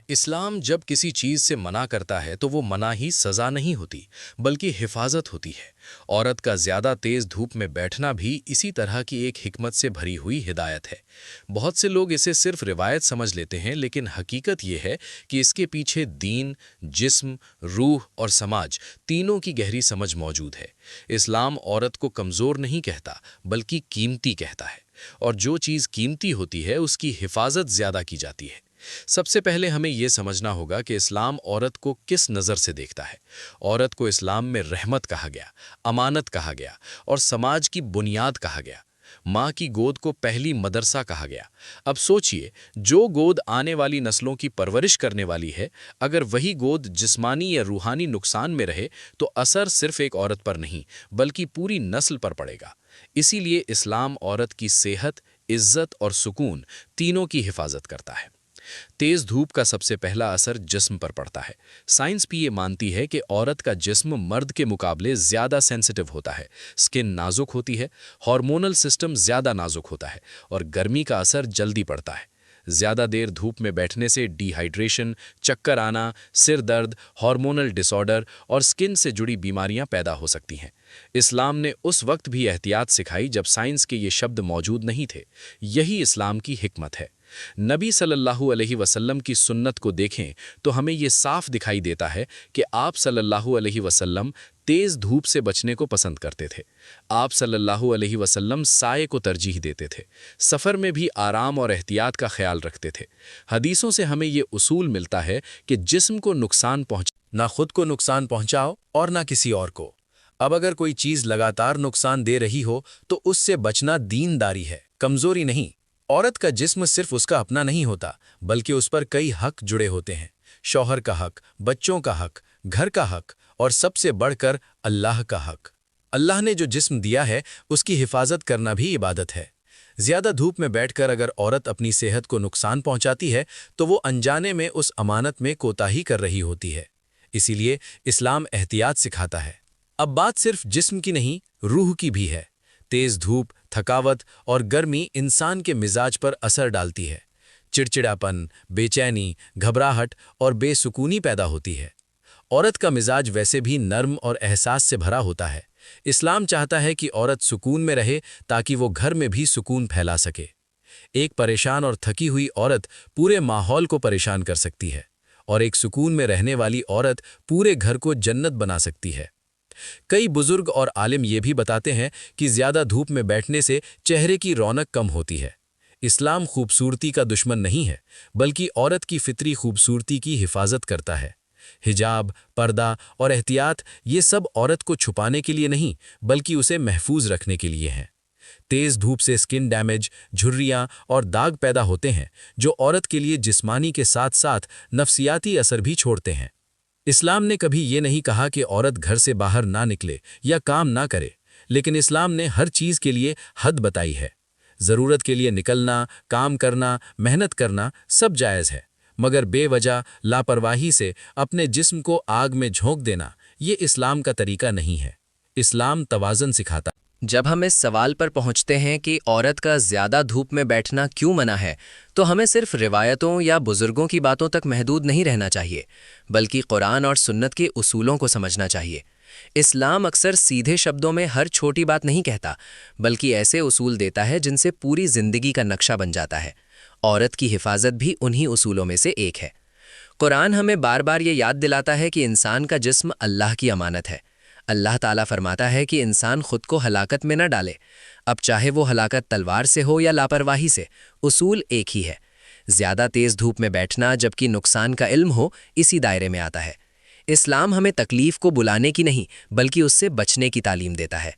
اسلام جب کسی چیز سے منع کرتا ہے تو وہ منع ہی سزا نہیں ہوتی بلکہ حفاظت ہوتی ہے۔ عورت کا زیادہ تیز دھوپ میں بیٹھنا بھی اسی طرح کی ایک حکمت سے بھری ہوئی ہدایت ہے۔ بہت سے لوگ اسے صرف روایت سمجھ لیتے ہیں، لیکن حقیقت یہ ہے کہ اس کے پیچھے دین، جسم، روح اور سماج تینوں کی گہری سمجھ موجود ہے۔ اسلام عورت کو کمزور نہیں کہتا بلکہ قیمتی کہتا ہے، اور جو چیز قیمتی ہوتی ہے اس کی حفاظت زیادہ کی جاتی ہے۔ سب سے پہلے ہمیں یہ سمجھنا ہوگا کہ اسلام عورت کو کس نظر سے دیکھتا ہے۔ عورت کو اسلام میں رحمت کہا گیا، امانت کہا گیا اور سماج کی بنیاد کہا گیا۔ ماں کی گود کو پہلی مدرسہ کہا گیا۔ اب سوچئے، جو گود آنے والی نسلوں کی پرورش کرنے والی ہے، اگر وہی گود جسمانی یا روحانی نقصان میں رہے تو اثر صرف ایک عورت پر نہیں بلکہ پوری نسل پر پڑے گا۔ اسی لیے اسلام عورت کی صحت، عزت اور سکون تینوں کی حفاظت کرتا ہے۔ تیز دھوپ کا سب سے پہلا اثر جسم پر پڑتا ہے۔ سائنس بھی یہ مانتی ہے کہ عورت کا جسم مرد کے مقابلے زیادہ سینسٹیو ہوتا ہے، سکن نازک ہوتی ہے، ہارمونل سسٹم زیادہ نازک ہوتا ہے اور گرمی کا اثر جلدی پڑتا ہے۔ زیادہ دیر دھوپ میں بیٹھنے سے ڈی ہائیڈریشن، چکر آنا، سر درد، ہارمونل ڈس آرڈر اور سکن سے جڑی بیماریاں پیدا ہو سکتی ہیں۔ اسلام نے اس وقت بھی احتیاط سکھائی جب سائنس کے یہ شبد موجود نہیں تھے۔ یہی اسلام کی حکمت ہے۔ نبی صلی اللہ علیہ وسلم کی سنت کو دیکھیں تو ہمیں یہ صاف دکھائی دیتا ہے کہ آپ صلی اللہ علیہ وسلم تیز دھوپ سے بچنے کو پسند کرتے تھے۔ آپ صلی اللہ علیہ وسلم سائے کو ترجیح دیتے تھے، سفر میں بھی آرام اور احتیاط کا خیال رکھتے تھے۔ حدیثوں سے ہمیں یہ اصول ملتا ہے کہ جسم کو نقصان نہ خود کو نقصان پہنچاؤ اور نہ کسی اور کو۔ اب اگر کوئی چیز لگاتار نقصان دے رہی ہو تو اس سے بچنا دینداری ہے، کمزوری نہیں۔ عورت کا جسم صرف اس کا اپنا نہیں ہوتا بلکہ اس پر کئی حق جڑے ہوتے ہیں، شوہر کا حق، بچوں کا حق، گھر کا حق اور سب سے بڑھ کر اللہ کا حق۔ اللہ نے جو جسم دیا ہے اس کی حفاظت کرنا بھی عبادت ہے۔ زیادہ دھوپ میں بیٹھ کر اگر عورت اپنی صحت کو نقصان پہنچاتی ہے تو وہ انجانے میں اس امانت میں کوتاہی کر رہی ہوتی ہے۔ اسی لیے اسلام احتیاط سکھاتا ہے۔ اب بات صرف جسم کی نہیں، روح کی بھی ہے۔ تیز دھوپ، تھکاوٹ اور گرمی انسان کے مزاج پر اثر ڈالتی ہے۔ چڑچڑاپن، بے چینی، گھبراہٹ اور بے سکونی پیدا ہوتی ہے۔ عورت کا مزاج ویسے بھی نرم اور احساس سے بھرا ہوتا ہے۔ اسلام چاہتا ہے کہ عورت سکون میں رہے تاکہ وہ گھر میں بھی سکون پھیلا سکے۔ ایک پریشان اور تھکی ہوئی عورت پورے ماحول کو پریشان کر سکتی ہے، اور ایک سکون میں رہنے والی عورت پورے گھر کو جنت بنا سکتی ہے۔ کئی بزرگ اور عالم یہ بھی بتاتے ہیں کہ زیادہ دھوپ میں بیٹھنے سے چہرے کی رونق کم ہوتی ہے۔ اسلام خوبصورتی کا دشمن نہیں ہے بلکہ عورت کی فطری خوبصورتی کی حفاظت کرتا ہے۔ حجاب، پردہ اور احتیاط یہ سب عورت کو چھپانے کے لیے نہیں بلکہ اسے محفوظ رکھنے کے لیے ہیں۔ تیز دھوپ سے سکن ڈیمیج، جھریاں اور داغ پیدا ہوتے ہیں جو عورت کے لیے جسمانی کے ساتھ ساتھ نفسیاتی اثر بھی چھوڑتے ہیں۔ اسلام نے کبھی یہ نہیں کہا کہ عورت گھر سے باہر نہ نکلے یا کام نہ کرے، لیکن اسلام نے ہر چیز کے لیے حد بتائی ہے۔ ضرورت کے لیے نکلنا، کام کرنا، محنت کرنا سب جائز ہے، مگر بے وجہ لاپرواہی سے اپنے جسم کو آگ میں جھونک دینا یہ اسلام کا طریقہ نہیں ہے۔ اسلام توازن سکھاتا ہے۔ جب ہم اس سوال پر پہنچتے ہیں کہ عورت کا زیادہ دھوپ میں بیٹھنا کیوں منع ہے، تو ہمیں صرف روایتوں یا بزرگوں کی باتوں تک محدود نہیں رہنا چاہیے، بلکہ قرآن اور سنت کے اصولوں کو سمجھنا چاہیے۔ اسلام اکثر سیدھے شبدوں میں ہر چھوٹی بات نہیں کہتا، بلکہ ایسے اصول دیتا ہے جن سے پوری زندگی کا نقشہ بن جاتا ہے۔ عورت کی حفاظت بھی انہی اصولوں میں سے ایک ہے۔ قرآن ہمیں بار بار یہ یاد دلاتا ہے کہ انسان کا جسم اللہ کی امانت ہے۔ اللہ تعالیٰ فرماتا ہے کہ انسان خود کو ہلاکت میں نہ ڈالے، اب چاہے وہ ہلاکت تلوار سے ہو یا لاپرواہی سے، اصول ایک ہی ہے۔ زیادہ تیز دھوپ میں بیٹھنا جبکہ نقصان کا علم ہو اسی دائرے میں آتا ہے۔ اسلام ہمیں تکلیف کو بلانے کی نہیں بلکہ اس سے بچنے کی تعلیم دیتا ہے۔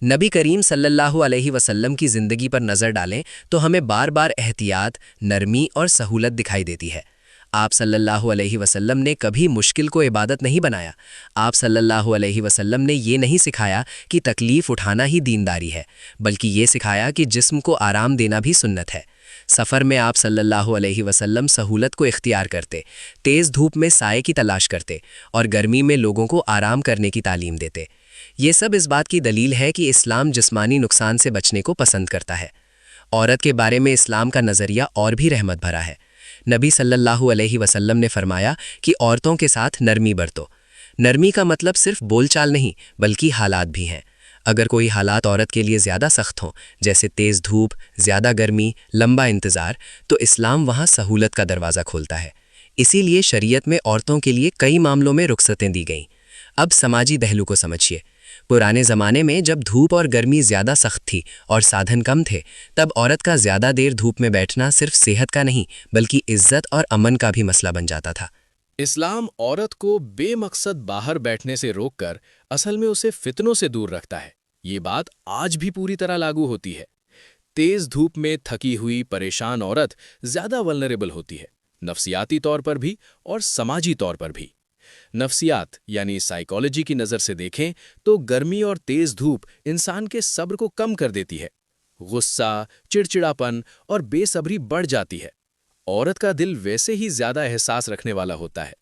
نبی کریم صلی اللہ علیہ وسلم کی زندگی پر نظر ڈالیں تو ہمیں بار بار احتیاط، نرمی اور سہولت دکھائی دیتی ہے۔ آپ صلی اللہ علیہ وسلم نے کبھی مشکل کو عبادت نہیں بنایا۔ آپ صلی اللہ علیہ وسلم نے یہ نہیں سکھایا کہ تکلیف اٹھانا ہی دینداری ہے، بلکہ یہ سکھایا کہ جسم کو آرام دینا بھی سنت ہے۔ سفر میں آپ صلی اللہ علیہ وسلم سہولت کو اختیار کرتے، تیز دھوپ میں سائے کی تلاش کرتے اور گرمی میں لوگوں کو آرام کرنے کی تعلیم دیتے۔ یہ سب اس بات کی دلیل ہے کہ اسلام جسمانی نقصان سے بچنے کو پسند کرتا ہے۔ عورت کے بارے میں اسلام کا نظریہ اور بھی رحمت بھرا ہے۔ نبی صلی اللہ علیہ وسلم نے فرمایا کہ عورتوں کے ساتھ نرمی برتو۔ نرمی کا مطلب صرف بول چال نہیں بلکہ حالات بھی ہیں۔ اگر کوئی حالات عورت کے لیے زیادہ سخت ہوں، جیسے تیز دھوپ، زیادہ گرمی، لمبا انتظار، تو اسلام وہاں سہولت کا دروازہ کھولتا ہے۔ اسی لیے شریعت میں عورتوں کے لیے کئی معاملوں میں رخصتیں دی گئیں۔ اب سماجی پہلو کو سمجھیے۔ پرانے زمانے میں جب دھوپ اور گرمی زیادہ سخت تھی اور سادھن کم تھے، تب عورت کا زیادہ دیر دھوپ میں بیٹھنا صرف صحت کا نہیں بلکہ عزت اور امن کا بھی مسئلہ بن جاتا تھا۔ اسلام عورت کو بے مقصد باہر بیٹھنے سے روک کر اصل میں اسے فتنوں سے دور رکھتا ہے۔ یہ بات آج بھی پوری طرح لاگو ہوتی ہے۔ تیز دھوپ میں تھکی ہوئی پریشان عورت زیادہ ولنریبل ہوتی ہے، نفسیاتی طور پر بھی اور سماجی طور پر بھی۔ نفسیات یعنی سائیکالوجی کی نظر سے دیکھیں تو گرمی اور تیز دھوپ انسان کے صبر کو کم کر دیتی ہے۔ غصہ، چڑچڑاپن اور بے صبری بڑھ جاتی ہے۔ عورت کا دل ویسے ہی زیادہ احساس رکھنے والا ہوتا ہے۔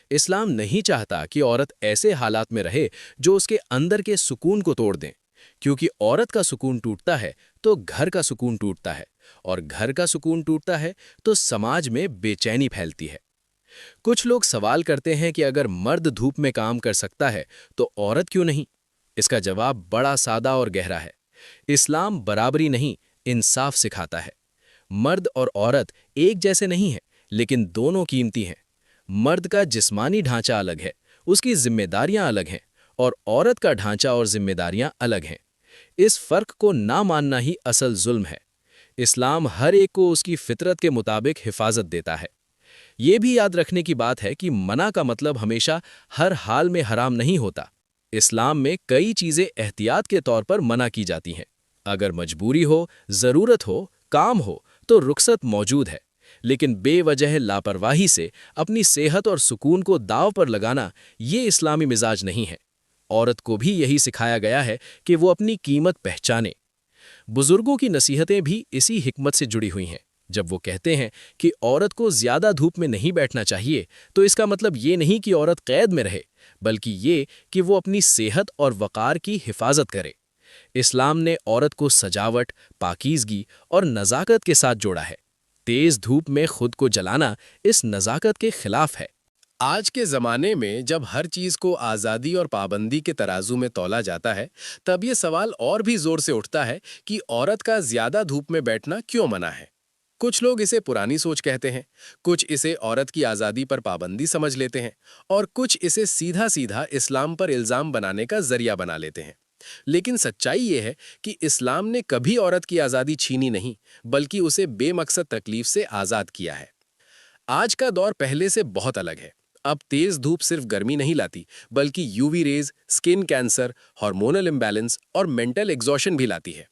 اسلام نہیں چاہتا کہ عورت ایسے حالات میں رہے جو اس کے اندر کے سکون کو توڑ دیں، کیونکہ عورت کا سکون ٹوٹتا ہے تو گھر کا سکون ٹوٹتا ہے، اور گھر کا سکون ٹوٹتا ہے تو سماج میں بے چینی پھیلتی ہے۔ کچھ لوگ سوال کرتے ہیں کہ اگر مرد دھوپ میں کام کر سکتا ہے تو عورت کیوں نہیں؟ اس کا جواب بڑا سادہ اور گہرا ہے۔ اسلام برابری نہیں، انصاف سکھاتا ہے۔ مرد اور عورت ایک جیسے نہیں ہیں، لیکن دونوں قیمتی ہیں۔ مرد کا جسمانی ڈھانچہ الگ ہے، اس کی ذمہ داریاں الگ ہیں، اور عورت کا ڈھانچہ اور ذمہ داریاں الگ ہیں۔ اس فرق کو نہ ماننا ہی اصل ظلم ہے۔ اسلام ہر ایک کو اس کی فطرت کے مطابق حفاظت دیتا ہے۔ یہ بھی یاد رکھنے کی بات ہے کہ منع کا مطلب ہمیشہ ہر حال میں حرام نہیں ہوتا۔ اسلام میں کئی چیزیں احتیاط کے طور پر منع کی جاتی ہیں۔ اگر مجبوری ہو، ضرورت ہو، کام ہو تو رخصت موجود ہے، لیکن بے وجہ لاپرواہی سے اپنی صحت اور سکون کو داؤ پر لگانا یہ اسلامی مزاج نہیں ہے۔ عورت کو بھی یہی سکھایا گیا ہے کہ وہ اپنی قیمت پہچانے۔ بزرگوں کی نصیحتیں بھی اسی حکمت سے جڑی ہوئی ہیں۔ جب وہ کہتے ہیں کہ عورت کو زیادہ دھوپ میں نہیں بیٹھنا چاہیے، تو اس کا مطلب یہ نہیں کہ عورت قید میں رہے، بلکہ یہ کہ وہ اپنی صحت اور وقار کی حفاظت کرے۔ اسلام نے عورت کو سجاوٹ، پاکیزگی اور نزاکت کے ساتھ جوڑا ہے۔ تیز دھوپ میں خود کو جلانا اس نزاکت کے خلاف ہے۔ آج کے زمانے میں جب ہر چیز کو آزادی اور پابندی کے ترازو میں تولا جاتا ہے، تب یہ سوال اور بھی زور سے اٹھتا ہے کہ عورت کا زیادہ دھوپ میں بیٹھنا کیوں منع ہے؟ کچھ لوگ اسے پرانی سوچ کہتے ہیں، کچھ اسے عورت کی آزادی پر پابندی سمجھ لیتے ہیں، اور کچھ اسے سیدھا سیدھا اسلام پر الزام بنانے کا ذریعہ بنا لیتے ہیں۔ لیکن سچائی یہ ہے کہ اسلام نے کبھی عورت کی آزادی چھینی نہیں، بلکہ اسے بے مقصد تکلیف سے آزاد کیا ہے۔ آج کا دور پہلے سے بہت الگ ہے۔ اب تیز دھوپ صرف گرمی نہیں لاتی، بلکہ یو وی ریز، سکن کینسر، ہارمونل امبیلنس اور مینٹل ایگزوشن بھی لاتی ہے۔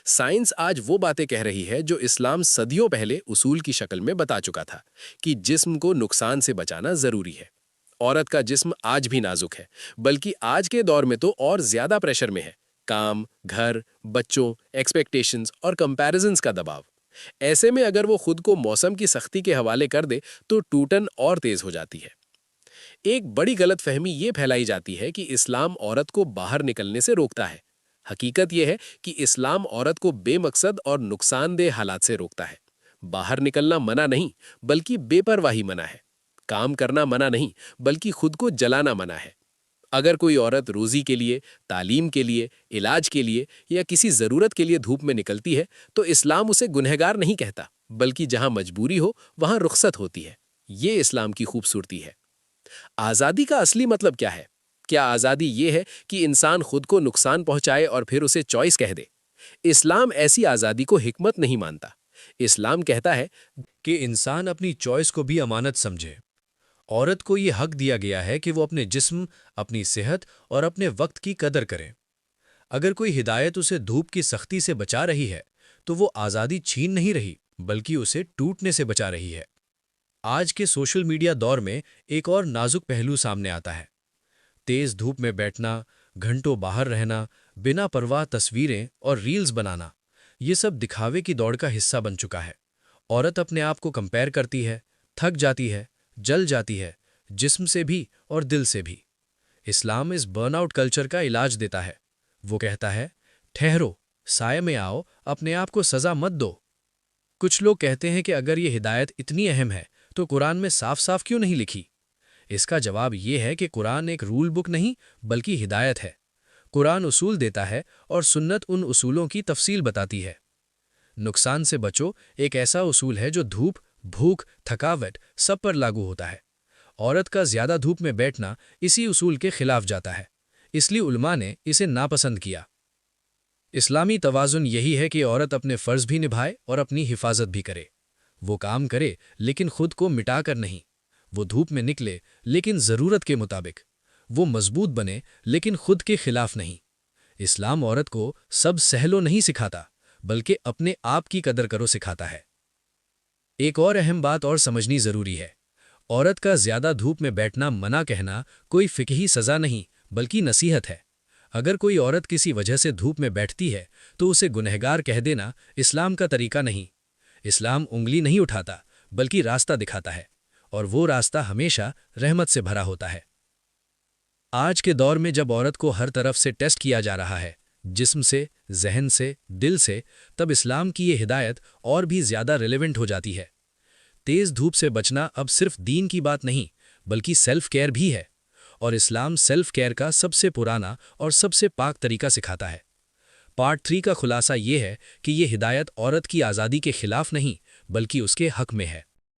سائنس آج وہ باتیں کہہ رہی ہے جو اسلام صدیوں پہلے اصول کی شکل میں بتا چکا تھا، کہ جسم کو نقصان سے بچانا ضروری ہے۔ عورت کا جسم آج بھی نازک ہے، بلکہ آج کے دور میں تو اور زیادہ پریشر میں ہے۔ کام، گھر، بچوں، ایکسپیکٹیشنز اور کمپیریزنز کا دباؤ۔ ایسے میں اگر وہ خود کو موسم کی سختی کے حوالے کر دے تو ٹوٹن اور تیز ہو جاتی ہے۔ ایک بڑی غلط فہمی یہ پھیلائی جاتی ہے کہ اسلام عورت کو باہر نکلنے سے روکتا ہے۔ حقیقت یہ ہے کہ اسلام عورت کو بے مقصد اور نقصان دہ حالات سے روکتا ہے۔ باہر نکلنا منع نہیں، بلکہ بے پرواہی منع ہے۔ کام کرنا منع نہیں، بلکہ خود کو جلانا منع ہے۔ اگر کوئی عورت روزی کے لیے، تعلیم کے لیے، علاج کے لیے یا کسی ضرورت کے لیے دھوپ میں نکلتی ہے تو اسلام اسے گنہگار نہیں کہتا، بلکہ جہاں مجبوری ہو وہاں رخصت ہوتی ہے۔ یہ اسلام کی خوبصورتی ہے۔ آزادی کا اصلی مطلب کیا ہے؟ کیا آزادی یہ ہے کہ انسان خود کو نقصان پہنچائے اور پھر اسے چوائس کہہ دے؟ اسلام ایسی آزادی کو حکمت نہیں مانتا۔ اسلام کہتا ہے کہ انسان اپنی چوائس کو بھی امانت سمجھے۔ عورت کو یہ حق دیا گیا ہے کہ وہ اپنے جسم، اپنی صحت اور اپنے وقت کی قدر کرے۔ اگر کوئی ہدایت اسے دھوپ کی سختی سے بچا رہی ہے تو وہ آزادی چھین نہیں رہی، بلکہ اسے ٹوٹنے سے بچا رہی ہے۔ آج کے سوشل میڈیا دور میں ایک اور نازک پہلو سامنے آتا ہے۔ تیز دھوپ میں بیٹھنا، گھنٹوں باہر رہنا، بنا پرواہ تصویریں اور ریلز بنانا، یہ سب دکھاوے کی دوڑ کا حصہ بن چکا ہے۔ عورت اپنے آپ کو کمپیئر کرتی ہے، تھک جاتی ہے، جل جاتی ہے، جسم سے بھی اور دل سے بھی۔ اسلام اس برن آؤٹ کلچر کا علاج دیتا ہے۔ وہ کہتا ہے، ٹھہرو، سائے میں آؤ، اپنے آپ کو سزا مت دو۔ کچھ لوگ کہتے ہیں کہ اگر یہ ہدایت اتنی اہم ہے تو قرآن میں صاف صاف کیوں نہیں لکھی؟ اس کا جواب یہ ہے کہ قرآن ایک رول بک نہیں بلکہ ہدایت ہے۔ قرآن اصول دیتا ہے اور سنت ان اصولوں کی تفصیل بتاتی ہے۔ نقصان سے بچو ایک ایسا اصول ہے جو دھوپ، بھوک، تھکاوٹ سب پر لاگو ہوتا ہے۔ عورت کا زیادہ دھوپ میں بیٹھنا اسی اصول کے خلاف جاتا ہے، اس لیے علماء نے اسے ناپسند کیا۔ اسلامی توازن یہی ہے کہ عورت اپنے فرض بھی نبھائے اور اپنی حفاظت بھی کرے۔ وہ کام کرے لیکن خود کو مٹا کر نہیں، وہ دھوپ میں نکلے لیکن ضرورت کے مطابق، وہ مضبوط بنے لیکن خود کے خلاف نہیں۔ اسلام عورت کو سب سہلو نہیں سکھاتا بلکہ اپنے آپ کی قدر کرو سکھاتا ہے۔ ایک اور اہم بات اور سمجھنی ضروری ہے، عورت کا زیادہ دھوپ میں بیٹھنا منع کہنا کوئی فقہی سزا نہیں بلکہ نصیحت ہے۔ اگر کوئی عورت کسی وجہ سے دھوپ میں بیٹھتی ہے تو اسے گنہگار کہہ دینا اسلام کا طریقہ نہیں۔ اسلام انگلی نہیں اٹھاتا بلکہ راستہ دکھاتا ہے، اور وہ راستہ ہمیشہ رحمت سے بھرا ہوتا ہے۔ آج کے دور میں جب عورت کو ہر طرف سے ٹیسٹ کیا جا رہا ہے، جسم سے، ذہن سے، دل سے، تب اسلام کی یہ ہدایت اور بھی زیادہ ریلیونٹ ہو جاتی ہے۔ تیز دھوپ سے بچنا اب صرف دین کی بات نہیں بلکہ سیلف کیئر بھی ہے، اور اسلام سیلف کیئر کا سب سے پرانا اور سب سے پاک طریقہ سکھاتا ہے۔ پارٹ 3 کا خلاصہ یہ ہے کہ یہ ہدایت عورت کی آزادی کے خلاف نہیں بلکہ اس کے حق میں ہے۔